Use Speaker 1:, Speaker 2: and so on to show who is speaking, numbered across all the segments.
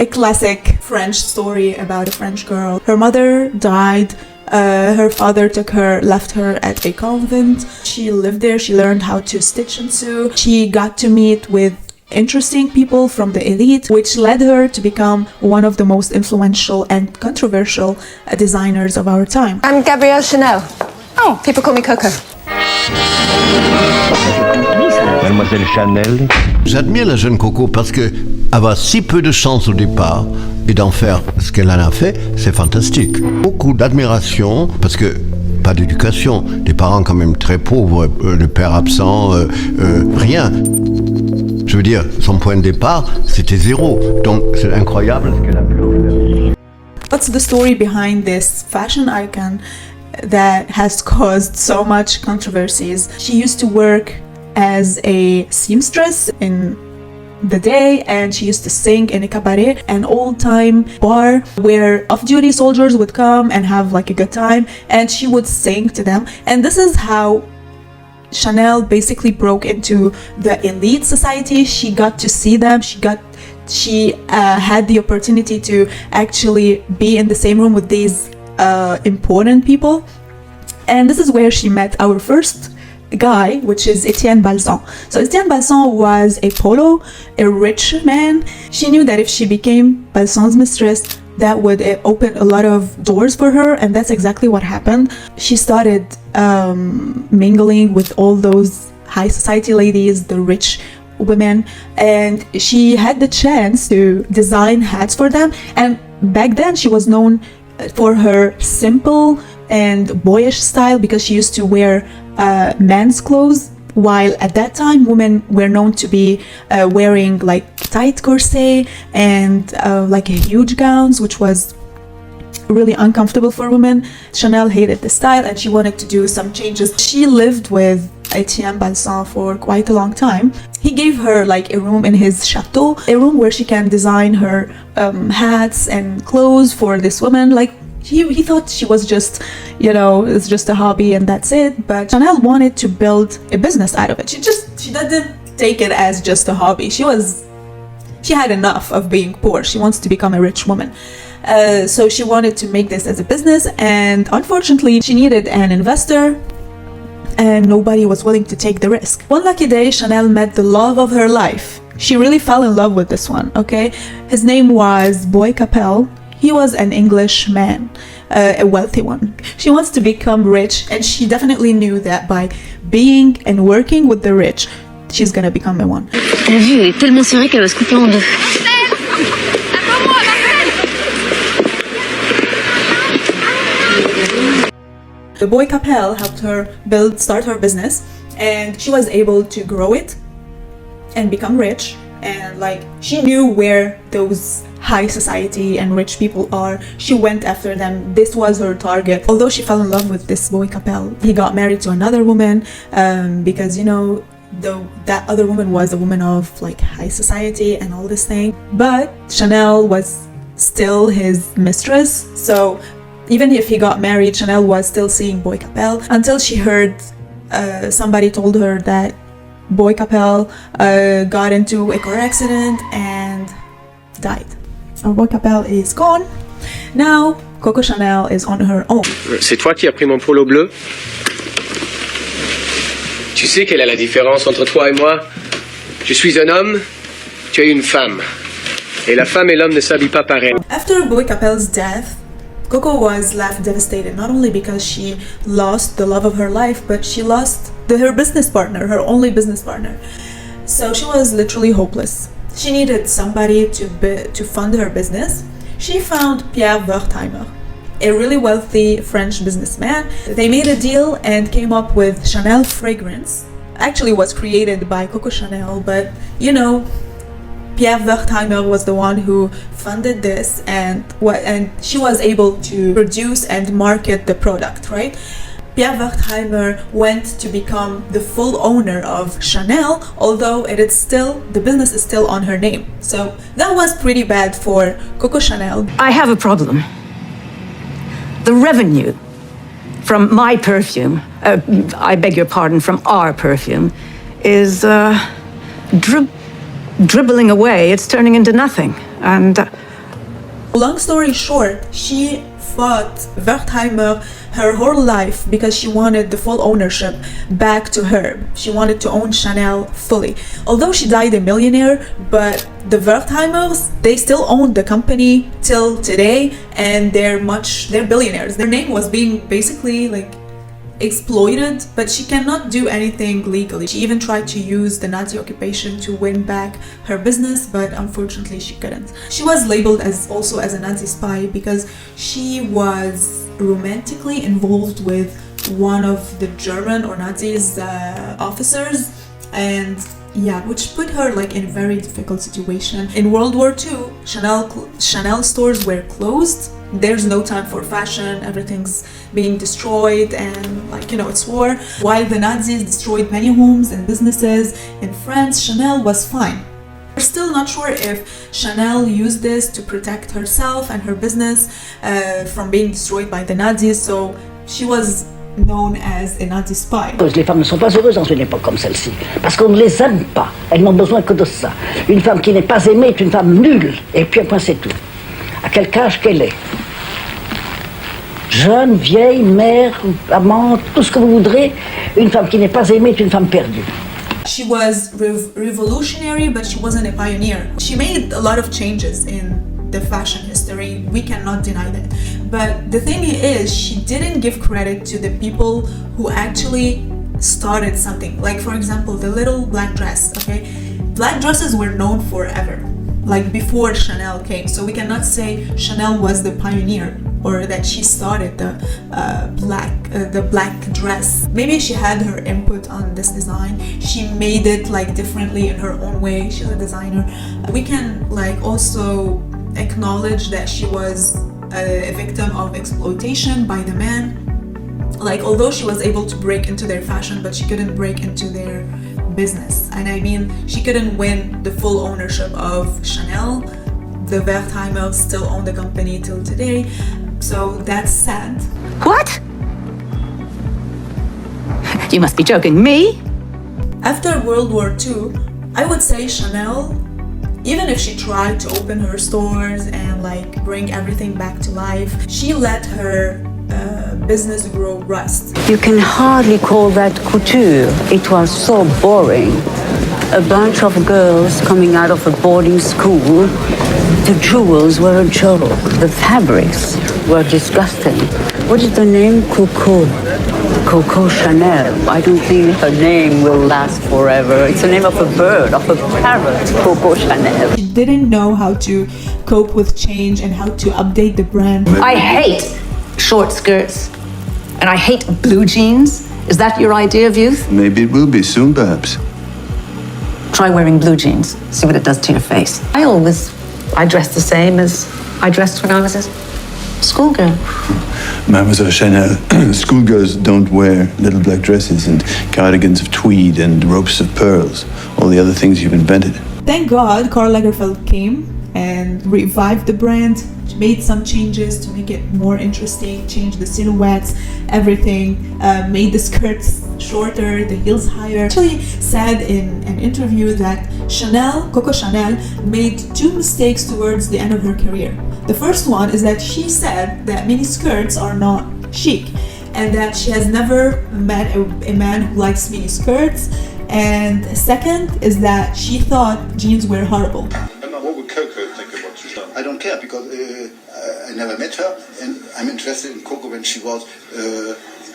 Speaker 1: a classic French story about a French girl. Her mother died. Her father took her, left her at a convent. She lived there. She learned how to stitch and sew. She got to meet with interesting people from the elite, which led her to become one of the most influential and controversial designers of our time.
Speaker 2: I'm Gabrielle Chanel. Oh, people call me Coco.
Speaker 3: Mademoiselle Chanel.
Speaker 4: J'admire la jeune Coco parce que avoir si peu de chance au départ et d'en faire ce qu'elle en a fait, c'est fantastique. Beaucoup d'admiration parce que pas d'éducation, des parents quand même très pauvres, le père absent, rien. Je veux dire, son point de départ, c'était zéro. Donc c'est incroyable ce qu'elle a pu faire.
Speaker 1: What's the story behind this fashion icon that has caused so much controversies? She used to work as a seamstress in the day, and she used to sing in a cabaret, an old-time bar where off-duty soldiers would come and have like a good time, and she would sing to them. And this is how Chanel basically broke into the elite society. She got to see them. She had the opportunity to actually be in the same room with these important people. And this is where she met our first guy, which is Etienne Balsan. So Etienne Balsan was a polo, a rich man. She knew that if she became Balsan's mistress, that would open a lot of doors for her, and that's exactly what happened. She started mingling with all those high society ladies, the rich women, and she had the chance to design hats for them. And back then she was known for her simple and boyish style because she used to wear men's clothes, while at that time women were known to be wearing like tight corset and like huge gowns, which was really uncomfortable for women. Chanel hated the style and she wanted to do some changes. She lived with Etienne Balsan for quite a long time. He gave her like a room in his chateau, a room where she can design her hats and clothes for this woman. Like he thought she was just, it's just a hobby and that's it. But Chanel wanted to build a business out of it. She didn't take it as just a hobby. She had enough of being poor. She wants to become a rich woman. So she wanted to make this as a business, and unfortunately she needed an investor and nobody was willing to take the risk. One lucky day, Chanel met the love of her life. She really fell in love with this one, okay? His name was Boy Capel. He was an English man, a wealthy one. She wants to become rich, and she definitely knew that by being and working with the rich, she's gonna become a one.
Speaker 5: La vue est tellement serrée qu'elle va se couper en deux.
Speaker 1: The Boy Capel helped her start her business, and she was able to grow it and become rich. And like, she knew where those high society and rich people are. She went after them. This was her target. Although she fell in love with this Boy Capel, he got married to another woman because that other woman was a woman of like high society and all this thing. But Chanel was still his mistress, so even if he got married, Chanel was still seeing Boy Capel until she heard somebody told her that Boy Capel got into a car accident and died. So Boy Capel is gone. Now Coco Chanel is on her own.
Speaker 6: C'est toi qui as pris mon polo bleu? Tu sais quelle est la différence entre toi et moi? Je suis un homme, tu es une femme. Et la femme et l'homme ne s'habillent pas pareil.
Speaker 1: After Boy Capel's death, Coco was left devastated, not only because she lost the love of her life, but she lost her business partner, her only business partner. So she was literally hopeless. She needed somebody to fund her business. She found Pierre Wertheimer, a really wealthy French businessman. They made a deal and came up with Chanel fragrance. Actually, was created by Coco Chanel, but Pierre Wertheimer was the one who funded this, and she was able to produce and market the product, right? Pierre Wertheimer went to become the full owner of Chanel, although the business is still on her name. So that was pretty bad for Coco Chanel.
Speaker 7: I have a problem. The revenue from my perfume, I beg your pardon, from our perfume, is dribbling away. It's turning into nothing. And
Speaker 1: Long story short, she fought Wertheimer her whole life because she wanted the full ownership back to her. She wanted to own Chanel fully. Although she died a millionaire, but the Wertheimers, they still own the company till today, and they're billionaires. Their name was being basically like exploited, but she cannot do anything legally. She even tried to use the Nazi occupation to win back her business, but unfortunately she couldn't. She was labeled also as a Nazi spy because she was romantically involved with one of the German or Nazis officers, and yeah, which put her like in a very difficult situation. In World War II, Chanel stores were closed. There's no time for fashion, everything's being destroyed, and like, you know, it's war. While the Nazis destroyed many homes and businesses in France, Chanel was fine. We're still not sure if Chanel used this to protect herself and her business from being destroyed by the Nazis, so she was known as a Nazi spy.
Speaker 8: Les femmes ne sont pas heureuses dans une époque comme celle-ci, parce qu'on ne les aime pas. Elles n'ont besoin que de ça. Une femme qui n'est pas aimée est une femme nulle, et puis après c'est tout. À quelque âge qu'elle est. Jeune, vieille, mère, amante, tout ce que vous voudrez, une femme qui n'est pas aimée est une femme perdue.
Speaker 1: She was revolutionary, but she wasn't a pioneer. She made a lot of changes in the fashion history, we cannot deny that. But the thing is, she didn't give credit to the people who actually started something. Like, for example, the little black dress, okay? Black dresses were known forever, like before Chanel came. So we cannot say Chanel was the pioneer or that she started the black dress. Maybe she had her input on this design. She made it like differently in her own way. She's a designer. We can like also acknowledge that she was a victim of exploitation by the men. Like, although she was able to break into their fashion, but she couldn't break into their business. And I mean, she couldn't win the full ownership of Chanel. The Wertheimers still own the company till today. So that's sad.
Speaker 7: What? You must be joking. Me?
Speaker 1: After World War II, I would say Chanel, even if she tried to open her stores and like bring everything back to life, she let her business grow rust.
Speaker 9: You can hardly call that couture. It was so boring. A bunch of girls coming out of a boarding school. The jewels were a joke. The fabrics were disgusting. What is the name? Coco Chanel. I don't think her name will last forever. It's the name of a bird, of a parrot, Coco Chanel.
Speaker 1: She didn't know how to cope with change and how to update the brand.
Speaker 2: I hate short skirts, and I hate blue jeans. Is that your idea of youth?
Speaker 10: Maybe it will be soon, perhaps.
Speaker 2: Try wearing blue jeans. See what it does to your face. I dress the same as I dressed when I was a schoolgirl.
Speaker 10: Mademoiselle Chanel, schoolgirls don't wear little black dresses and cardigans of tweed and ropes of pearls, all the other things you've invented.
Speaker 1: Thank God Karl Lagerfeld came and revived the brand, made some changes to make it more interesting, changed the silhouettes, everything, made the skirts shorter, the heels higher. Actually said in an interview that Coco Chanel made two mistakes towards the end of her career. The first one is that she said that mini skirts are not chic and that she has never met a man who likes mini skirts. And second is that she thought jeans were horrible.
Speaker 11: What would Coco think of what she's done? I don't care because I never met her, and I'm interested in Coco when she was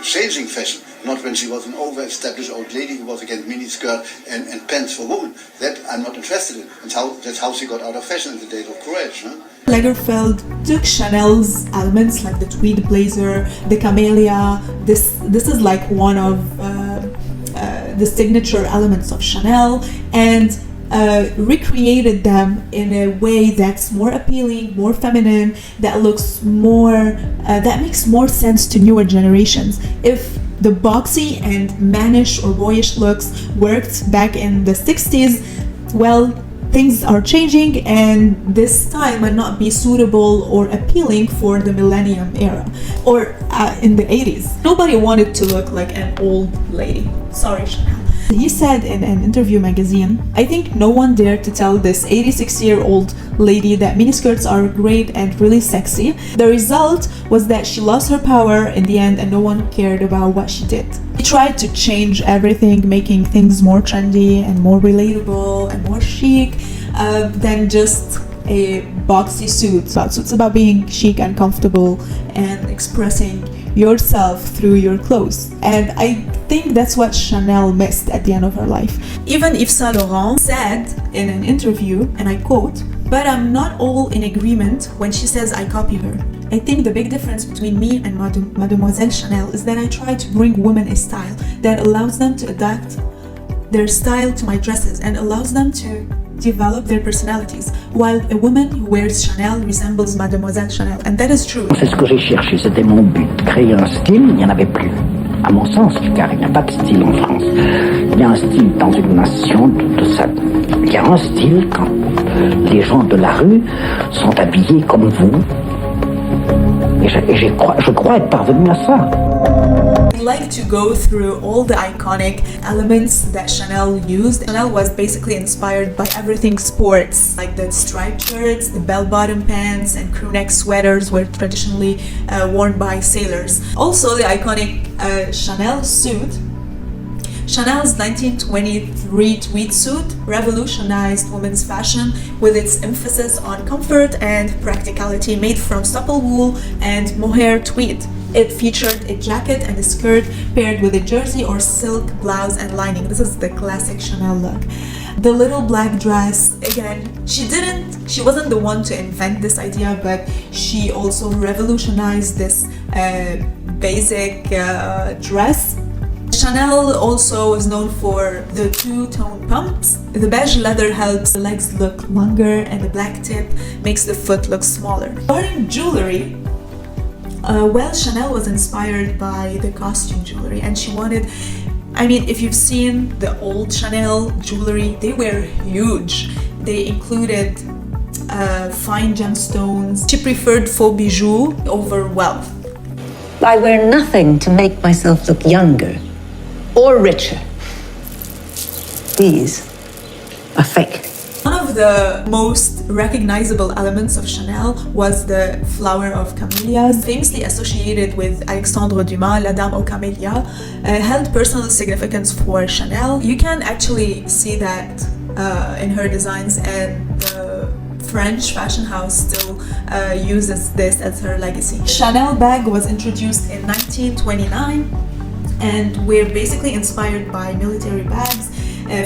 Speaker 11: changing fashion, not when she was an over-established old lady who was against miniskirt and pants for women. That I'm not interested in. And that's how she got out of fashion in the days of courage. Huh?
Speaker 1: Lagerfeld took Chanel's elements like the tweed blazer, the camellia. This is like one of the signature elements of Chanel, and recreated them in a way that's more appealing, more feminine, that looks more, that makes more sense to newer generations. If the boxy and mannish or boyish looks worked back in the 60s, well, things are changing and this style might not be suitable or appealing for the millennium era or in the 80s. Nobody wanted to look like an old lady. Sorry, Chanel. He said in an interview magazine, "I think no one dared to tell this 86-year-old lady that miniskirts are great and really sexy. The result was that she lost her power in the end and no one cared about what she did." He tried to change everything, making things more trendy and more relatable and more chic than just a boxy suit. So it's about being chic and comfortable and expressing yourself through your clothes. And I think that's what Chanel missed at the end of her life. Even Yves Saint Laurent said in an interview, and I quote, "But I'm not all in agreement when she says I copy her. I think the big difference between me and Mademoiselle Chanel is that I try to bring women a style that allows them to adapt their style to my dresses and allows them to develop their personalities, while a woman who wears Chanel resembles Mademoiselle Chanel." And that is true.
Speaker 8: C'est ce que j'ai cherché, c'était mon but. Créer un style, il n'y en avait plus. À mon sens, car il n'y a pas de style en France. Il y a un style dans une nation de ça. Il y a un style quand les gens de la rue sont habillés comme vous. Et je crois être parvenu à ça.
Speaker 1: I like to go through all the iconic elements that Chanel used. Chanel was basically inspired by everything sports, like the striped shirts, the bell-bottom pants, and crew-neck sweaters were traditionally worn by sailors. Also, the iconic Chanel suit. Chanel's 1923 tweed suit revolutionized women's fashion with its emphasis on comfort and practicality, made from supple wool and mohair tweed. It featured a jacket and a skirt paired with a jersey or silk blouse and lining. This is the classic Chanel look. The little black dress, again, she wasn't the one to invent this idea, but she also revolutionized this basic dress. Chanel also was known for the two-tone pumps. The beige leather helps the legs look longer and the black tip makes the foot look smaller. Regarding jewelry, well, Chanel was inspired by the costume jewelry, and she wanted, I mean, if you've seen the old Chanel jewelry, they were huge. They included fine gemstones. She preferred faux bijoux over wealth.
Speaker 2: I wear nothing to make myself look younger or richer. These are fake.
Speaker 1: One of the most recognizable elements of Chanel was the flower of camellias, famously associated with Alexandre Dumas, La Dame aux Camélias, held personal significance for Chanel. You can actually see that in her designs, and the French fashion house still uses this as her legacy. Chanel bag was introduced in 1929 and were basically inspired by military bags,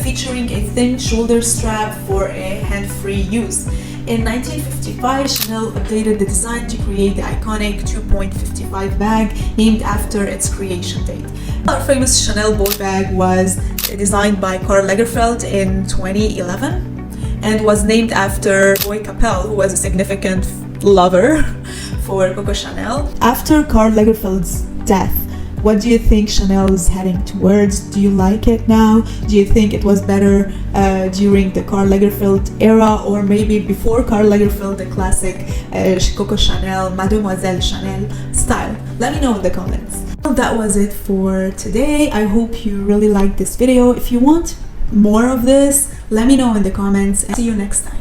Speaker 1: featuring a thin shoulder strap for a hand-free use. In 1955, Chanel updated the design to create the iconic 2.55 bag, named after its creation date. Our famous Chanel boat bag was designed by Karl Lagerfeld in 2011 and was named after Boy Capel, who was a significant lover for Coco Chanel. After Karl Lagerfeld's death, what do you think Chanel is heading towards? Do you like it now? Do you think it was better during the Karl Lagerfeld era, or maybe before Karl Lagerfeld, the classic Coco Chanel, Mademoiselle Chanel style? Let me know in the comments. Well, that was it for today. I hope you really liked this video. If you want more of this, let me know in the comments, and see you next time.